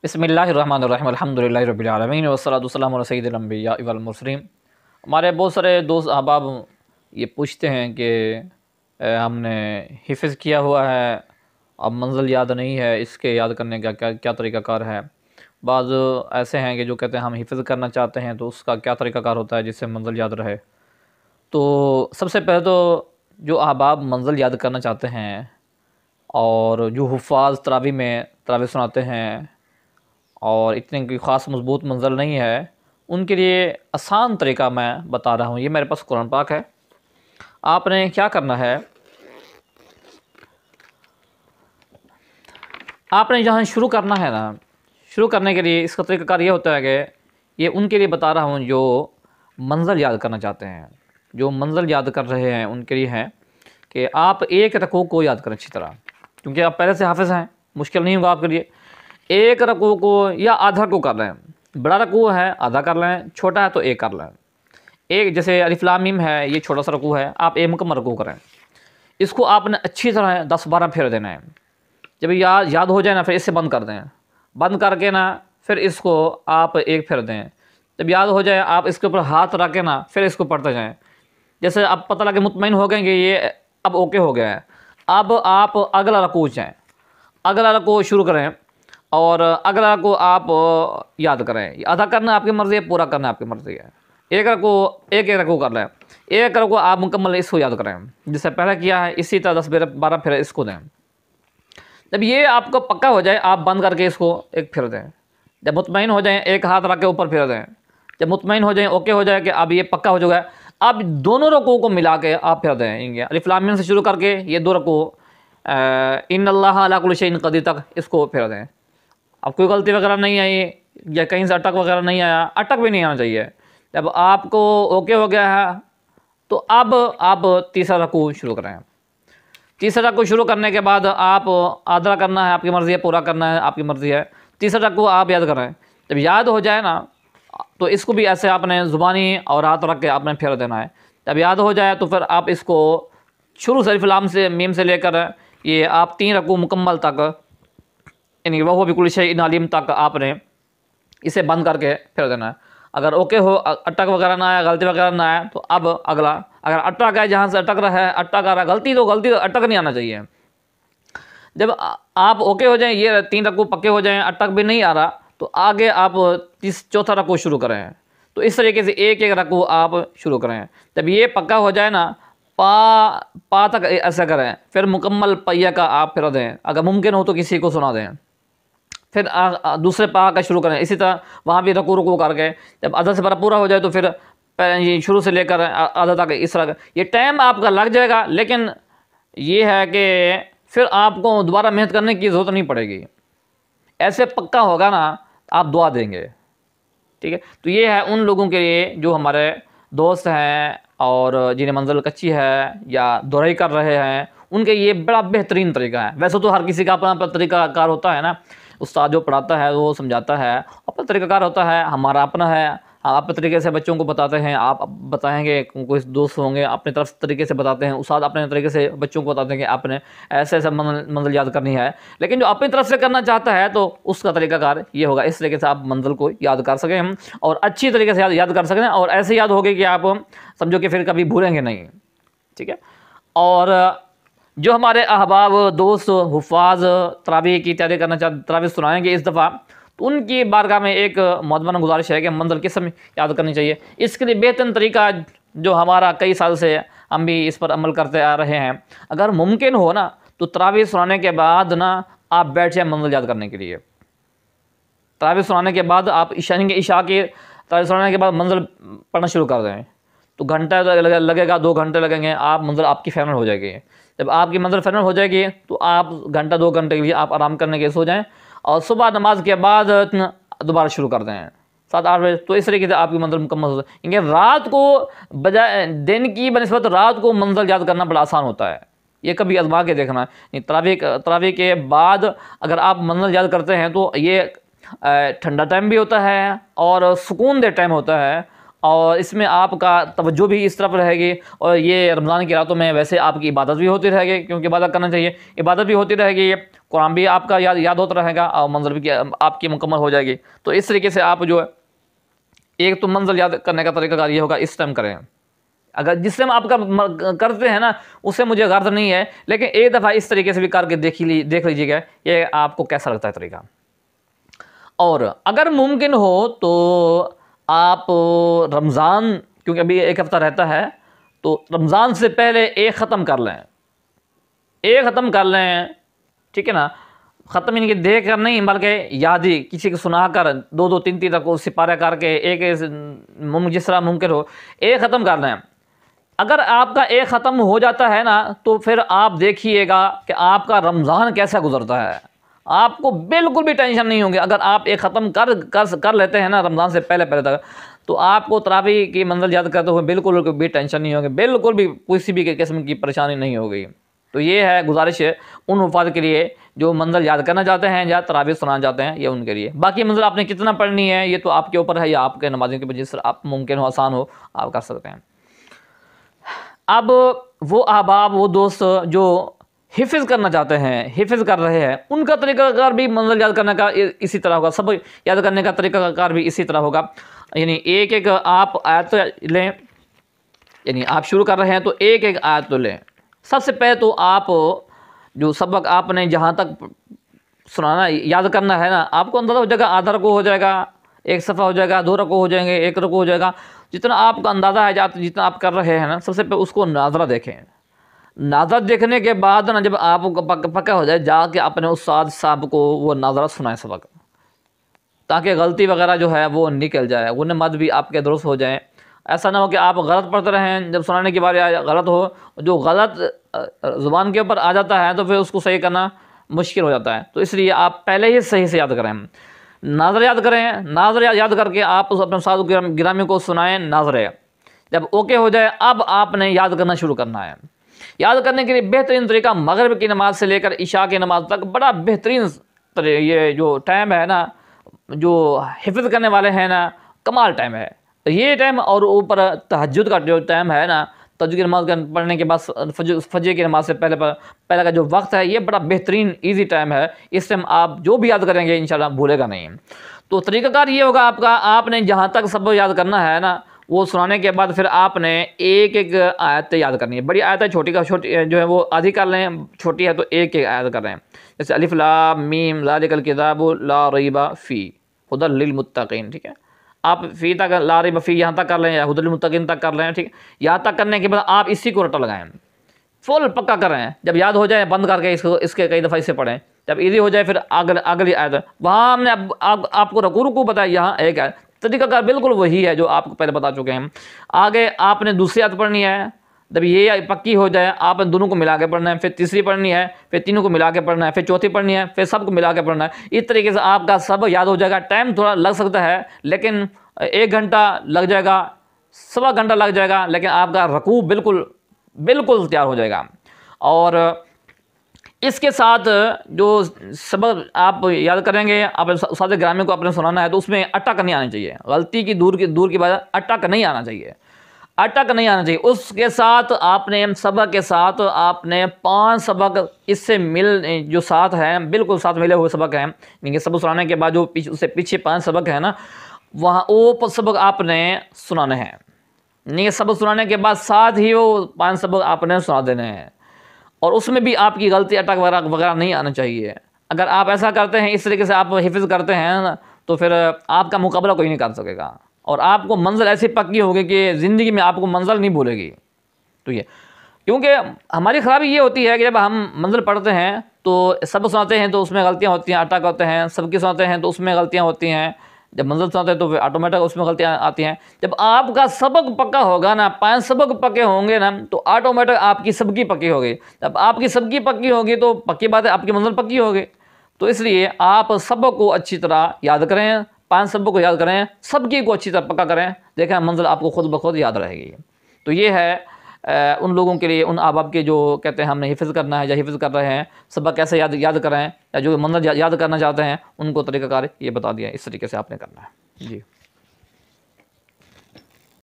بسم اللہ الرحمن الرحیم الحمدللہ رب العالمین والصلاۃ والسلام علی سید الانبیاء والمرسلین۔ ہمارے بہت سارے دوست احباب یہ پوچھتے ہیں کہ ہم نے حفظ کیا ہوا ہے، اب منزل یاد نہیں ہے، اس کے یاد کرنے کا کیا طریقہ کار ہے۔ بعض ایسے ہیں کہ جو کہتے ہیں ہم حفظ کرنا چاہتے ہیں تو اس کا کیا طریقہ کار ہوتا ہے جس سے منزل یاد رہے۔ تو سب سے پہلے تو جو احباب منزل یاد کرنا چاہتے ہیں اور جو حفاظ تراویح میں تراویح سناتے ہیں اور اتنے کوئی خاص مضبوط منزل نہیں ہے، ان کے لیے آسان طریقہ میں بتا رہا ہوں۔ یہ میرے پاس قرآن پاک ہے۔ آپ نے کیا کرنا ہے، آپ نے جہاں شروع کرنا ہے نا، شروع کرنے کے لیے اس کا طریقہ کار یہ ہوتا ہے کہ یہ ان کے لیے بتا رہا ہوں جو منزل یاد کرنا چاہتے ہیں، جو منزل یاد کر رہے ہیں ان کے لیے ہے کہ آپ ایک رکوع کو یاد کریں اچھی طرح، کیونکہ آپ پہلے سے حافظ ہیں، مشکل نہیں ہوگا آپ کے لیے۔ ایک رکوع کو یا آدھا رکوع کر لیں، بڑا رکوع ہے آدھا کر لیں، چھوٹا ہے تو ایک کر لیں۔ ایک جیسے الف لام میم ہے، یہ چھوٹا سا رکوع ہے، آپ ایک مکمل رکوع کریں، اس کو آپ نے اچھی طرح 10-12 پھیر دینا ہے۔ جب یاد ہو جائے نا پھر اس سے بند کر دیں، بند کر کے نا پھر اس کو آپ ایک پھیر دیں۔ جب یاد ہو جائے آپ اس کے اوپر ہاتھ رکھ کے نا پھر اس کو پڑھتے جائیں۔ جیسے اب پتہ لگے مطمئن ہو گئے کہ یہ اب اوکے ہو گیا ہے، اب آپ اگلا رکوع جائیں، اگلا رکوع شروع کریں اور اگلا رکوع آپ یاد کریں۔ آدھا کرنا آپ کی مرضی ہے، پورا کرنا آپ کی مرضی ہے۔ ایک رکوع کر لیں، ایک رکوع آپ مکمل اس کو یاد کریں، جس سے پہلے کیا ہے اسی طرح 10-12 پھر اس کو دیں۔ جب یہ آپ کو پکا ہو جائے آپ بند کر کے اس کو ایک پھر دیں۔ جب مطمئن ہو جائیں ایک ہاتھ رکھ کے اوپر پھر دیں۔ جب مطمئن ہو جائیں اوکے ہو جائے کہ اب یہ پکا ہو چکا ہے، اب دونوں رکوع کو ملا کے آپ پھر دیں۔ الف لام میم سے شروع کر کے یہ دو رکوع ان اللہ علی کل شیء قدیر تک اس کو پھر دیں۔ اب کوئی غلطی وغیرہ نہیں آئی یا کہیں سے اٹک وغیرہ نہیں آیا، اٹک بھی نہیں آنا چاہیے۔ جب آپ کو اوکے ہو گیا ہے تو اب آپ تیسرا رکوع شروع کریں۔ تیسرا رکوع شروع کرنے کے بعد آپ آدھا کرنا ہے آپ کی مرضی ہے، پورا کرنا ہے آپ کی مرضی ہے۔ تیسرا رکوع آپ یاد کریں۔ جب یاد ہو جائے نا تو اس کو بھی ایسے آپ نے زبانی اور ہاتھ رکھ کے آپ نے پھیر دینا ہے۔ جب یاد ہو جائے تو پھر آپ اس کو شروع سے الف لام سے میم سے لے کر یہ آپ 3 رکوع مکمل تک، یعنی وَهُوَ بِكُلِّ شَيْءٍ عَلِيمٌ تک آپ نے اسے بند کر کے پھیر دینا ہے۔ اگر اوکے ہو، اٹک وغیرہ نہ آیا، غلطی وغیرہ نہ آیا تو اب اگلا، اگر اٹک ہے جہاں سے اٹک رہا ہے، اٹک آ رہا ہے، غلطی تو اٹک نہیں آنا چاہیے۔ جب آپ اوکے ہو جائیں، یہ 3 رکوع پکے ہو جائیں، اٹک بھی نہیں آ رہا تو آگے آپ چوتھا رکوع شروع کریں۔ تو اس طریقے سے ایک رکوع آپ شروع کریں۔ جب یہ پکا ہو جائے نا پا تک ایسا کریں، پھر مکمل پیا کا آپ پھر دیں، اگر ممکن ہو تو کسی کو سنا دیں۔ پھر دوسرے پا کا شروع کریں، اسی طرح وہاں بھی رکوع کر کے جب آدھا سے بڑا پورا ہو جائے تو پھر شروع سے لے کر آدھا تک اس طرح یہ ٹائم آپ کا لگ جائے گا، لیکن یہ ہے کہ پھر آپ کو دوبارہ محنت کرنے کی ضرورت نہیں پڑے گی۔ ایسے پکا ہوگا نا آپ دعا دیں گے، ٹھیک ہے۔ تو یہ ہے ان لوگوں کے لیے جو ہمارے دوست ہیں اور جنہیں منزل کچی ہے یا دہرائی کر رہے ہیں، ان کے یہ بڑا بہترین طریقہ ہے۔ ویسے تو ہر کسی کا اپنا اپنا طریقہ کار ہوتا ہے نا، استاد جو پڑھاتا ہے وہ سمجھاتا ہے، اپنا طریقہ کار ہوتا ہے، ہمارا اپنا ہے، ہم اپنے طریقے سے بچوں کو بتاتے ہیں، آپ بتائیں گے، کوئی دوست ہوں گے اپنے طرف طریقے سے بتاتے ہیں، استاد اپنے طریقے سے بچوں کو بتاتے ہیں کہ آپ نے ایسے ایسے منزل یاد کرنی ہے۔ لیکن جو اپنی طرف سے کرنا چاہتا ہے تو اس کا طریقہ کار یہ ہوگا، اس طریقے سے آپ منزل کو یاد کر سکیں ہم، اور اچھی طریقے سے یاد کر سکیں، اور ایسے یاد ہوگی کہ آپ سمجھو کہ پھر کبھی بھولیں گے نہیں، ٹھیک ہے۔ اور جو ہمارے احباب دوست حفاظ تراویح کی تیاری کرنا چاہتے، تراویح سنائیں گے اس دفعہ، تو ان کی بارگاہ میں ایک معتبر گزارش ہے کہ منزل کس میں یاد کرنی چاہیے۔ اس کے لیے بہترین طریقہ جو ہمارا کئی سال سے ہم بھی اس پر عمل کرتے آ رہے ہیں، اگر ممکن ہو نا تو تراویح سنانے کے بعد نا آپ بیٹھ جائیں منزل یاد کرنے کے لیے۔ تراویح سنانے کے بعد آپ عشاء کی تراویح سنانے کے بعد منزل پڑھنا شروع کر دیں، تو گھنٹہ لگے گا، 2 گھنٹے لگیں گے، آپ منزل آپ کی فائنل ہو جائے گی۔ جب آپ کی منزل فائنل ہو جائے گی تو آپ گھنٹہ 2 گھنٹے کے لیے آپ آرام کرنے کے سو جائیں، اور صبح نماز کے بعد دوبارہ شروع کر دیں 7-8 بجے۔ تو اس طریقے سے آپ کی منزل مکمل ہو جائے، کیونکہ رات کو بجائے دن کی بنسبت رات کو منزل یاد کرنا بڑا آسان ہوتا ہے۔ یہ کبھی آزما کے دیکھنا ہے۔ تراویح کے بعد اگر آپ منزل یاد کرتے ہیں تو یہ ٹھنڈا ٹائم بھی ہوتا ہے اور سکون دہ ٹائم ہوتا ہے، اور اس میں آپ کا توجہ بھی اس طرف رہے گی، اور یہ رمضان کی راتوں میں ویسے آپ کی عبادت بھی ہوتی رہے گی، کیونکہ عبادت کرنا چاہیے، عبادت بھی ہوتی رہے گی، قرآن بھی آپ کا یاد ہوتا رہے گا، اور منزل بھی آپ کی مکمل ہو جائے گی۔ تو اس طریقے سے آپ جو ہے ایک تو منزل یاد کرنے کا طریقہ کار یہ ہوگا اس ٹائم کریں، اگر جس ٹائم آپ کا کرتے ہیں نا اس سے مجھے غرض نہیں ہے، لیکن ایک دفعہ اس طریقے سے بھی کر کے دیکھ لیجیے گا یہ آپ کو کیسا لگتا ہے طریقہ۔ اور اگر ممکن ہو تو آپ رمضان، کیونکہ ابھی ایک ہفتہ رہتا ہے، تو رمضان سے پہلے ایک ختم کر لیں، ٹھیک ہے نا، ختم ان کے دیکھ کر نہیں بلکہ یادی کسی کو سنا کر 2 3 تک سپارہ کر کے ایک جس طرح ممکن ہو ایک ختم کر لیں۔ اگر آپ کا ایک ختم ہو جاتا ہے نا تو پھر آپ دیکھیے گا کہ آپ کا رمضان کیسا گزرتا ہے، آپ کو بالکل بھی ٹینشن نہیں ہوگی۔ اگر آپ ایک ختم کر لیتے ہیں نا رمضان سے پہلے تک، تو آپ کو تراویح کی منزل یاد کرتے ہوئے بالکل بھی ٹینشن نہیں ہوگی، بالکل بھی کسی بھی قسم کی پریشانی نہیں ہوگی۔ تو یہ ہے گزارش ہے ان حفاظ کے لیے جو منزل یاد کرنا چاہتے ہیں یا تراویح سنانا چاہتے ہیں، یہ ان کے لیے۔ باقی منزل آپ نے کتنا پڑھنی ہے یہ تو آپ کے اوپر ہے، یا آپ کے نمازیوں کے اوپر، جس طرح آپ ممکن ہو آسان ہو آپ کر سکتے ہیں۔ اب وہ احباب، وہ دوست جو حفظ کرنا چاہتے ہیں، حفظ کر رہے ہیں، ان کا طریقہ کار بھی منزل یاد کرنے کا اسی طرح ہوگا، سب یاد کرنے کا طریقہ کار بھی اسی طرح ہوگا۔ یعنی ایک آپ آیت لیں، یعنی آپ شروع کر رہے ہیں تو ایک آیت لیں۔ سب سے پہلے تو آپ جو سبق آپ نے جہاں تک سنانا یاد کرنا ہے نا، آپ کو اندازہ ہو جائے گا، آدھا رکوع ہو جائے گا، ایک صفحہ ہو جائے گا، 2 رکوع ہو جائیں گے، 1 رکوع ہو جائے گا، جتنا آپ کا اندازہ ہے جتنا آپ کر رہے ہیں نا، سب سے پہلے اس کو ناظرہ دیکھیں۔ ناظرہ دیکھنے کے بعد نا جب آپ کو پکا ہو جائے، جا کے اپنے استاد صاحب کو وہ ناظرہ سنائیں سبق، تاکہ غلطی وغیرہ جو ہے وہ نکل جائے، وہ نماز بھی آپ کے درست ہو جائیں۔ ایسا نہ ہو کہ آپ غلط پڑھتے رہیں، جب سنانے کی باری آئے غلط ہو، جو غلط زبان کے اوپر آ جاتا ہے تو پھر اس کو صحیح کرنا مشکل ہو جاتا ہے۔ تو اس لیے آپ پہلے ہی صحیح سے یاد کریں، ناظر یاد کریں، ناظر یاد کر کے آپ اپنے استاد گرامی کو سنائیں ناظرے۔ جب اوکے ہو جائے اب آپ نے یاد کرنا شروع کرنا ہے۔ یاد کرنے کے لیے بہترین طریقہ مغرب کی نماز سے لے کر عشاء کی نماز تک بڑا بہترین یہ جو ٹائم ہے نا، جو حفظ کرنے والے ہیں نا، کمال ٹائم ہے یہ ٹائم۔ اور اوپر تہجد کا جو ٹائم ہے نا، تہجد کی نماز پڑھنے کے بعد فجر کی نماز سے پہلے کا جو وقت ہے، یہ بڑا بہترین ایزی ٹائم ہے۔ اس ٹائم آپ جو بھی یاد کریں گے انشاءاللہ بھولے گا نہیں۔ تو طریقہ کار یہ ہوگا آپ کا، آپ نے جہاں تک سب یاد کرنا ہے نا، وہ سنانے کے بعد پھر آپ نے ایک آیت یاد کرنی ہے۔ بڑی آیت ہے، چھوٹی جو ہے وہ آدھی کر لیں، چھوٹی ہے تو ایک آیت کر لیں، جیسے الف لام میم ذالک الکتاب لا ریب فیہ ھدی للمتقین، ٹھیک ہے۔ آپ فی تک لا ریب فیہ یہاں تک کر لیں، یا ھدی للمتقین تک کر لیں، ٹھیک ہے۔ یہاں تک کرنے کے بعد آپ اسی کو رٹا لگائیں، فل پکا کریں، جب یاد ہو جائے بند کر کے اس کے کئی دفعہ اسے پڑھیں، جب ایزی ہو جائے پھر اگلی آیت۔ وہاں ہم نے آپ کو رکوع بتایا، یہاں ایک آیت، طریقہ کار بالکل وہی ہے جو آپ کو پہلے بتا چکے ہیں۔ آگے آپ نے دوسری آیت پڑھنی ہے، جب یہ پکی ہو جائے آپ نے دونوں کو ملا کے پڑھنا ہے، پھر تیسری پڑھنی ہے، پھر تینوں کو ملا کے پڑھنا ہے، پھر چوتھی پڑھنی ہے، پھر سب کو ملا کے پڑھنا ہے۔ اس طریقے سے آپ کا سب یاد ہو جائے گا۔ ٹائم تھوڑا لگ سکتا ہے، لیکن 1 گھنٹہ لگ جائے گا، 1.25 گھنٹہ لگ جائے گا، لیکن آپ کا رکوع بالکل تیار ہو جائے گا۔ اور اس کے ساتھ جو سبق آپ یاد کریں گے، آپ استاد گرامی کو اپنے سنانا ہے، تو اس میں اٹک نہیں آنی چاہیے، غلطی کی دور کی بات، اٹک نہیں آنا چاہیے، اس کے ساتھ آپ نے سبق کے ساتھ آپ نے 5 سبق اس سے جو ساتھ ہیں، بالکل ساتھ ملے ہوئے سبق ہیں، یعنی کہ سبق سنانے کے بعد جو اس سے پیچھے 5 سبق ہیں نا، وہاں وہ سبق آپ نے سنانے ہیں، یعنی کہ سبق سنانے کے بعد ساتھ ہی وہ 5 سبق آپ نے سنا دینے ہیں، اور اس میں بھی آپ کی غلطی اٹک وغیرہ نہیں آنا چاہیے۔ اگر آپ ایسا کرتے ہیں، اس طریقے سے آپ حفظ کرتے ہیں نا، تو پھر آپ کا مقابلہ کوئی نہیں کر سکے گا، اور آپ کو منزل ایسی پکی ہوگی کہ زندگی میں آپ کو منزل نہیں بھولے گی۔ تو یہ کیونکہ ہماری خرابی یہ ہوتی ہے کہ جب ہم منزل پڑھتے ہیں تو سب سناتے ہیں تو اس میں غلطیاں ہوتی ہیں، اٹک ہوتے ہیں، سب کی سناتے ہیں تو اس میں غلطیاں ہوتی ہیں، جب منزل سناتے ہیں تو پھر آٹومیٹک اس میں غلطیاں آتی ہیں۔ جب آپ کا سبق پکا ہوگا نا، 5 سبق پکے ہوں گے نا، تو آٹومیٹک آپ کی سب کی پکی ہوگی۔ جب آپ کی سب کی پکی ہوگی تو پکی بات ہے آپ کی منزل پکی ہوگی۔ تو اس لیے آپ سبق کو اچھی طرح یاد کریں، 5 سبق کو یاد کریں، سب کی کو اچھی طرح پکا کریں، دیکھیں منزل آپ کو خود بخود یاد رہے گی۔ تو یہ ہے ان لوگوں کے لیے، ان احباب کے جو کہتے ہیں ہم نے حفظ کرنا ہے یا حفظ کر رہے ہیں، سبق کیسے یاد کریں، یا جو منزل یاد کرنا چاہتے ہیں ان کو طریقہ کار یہ بتا دیا، اس طریقے سے آپ نے کرنا ہے۔ جی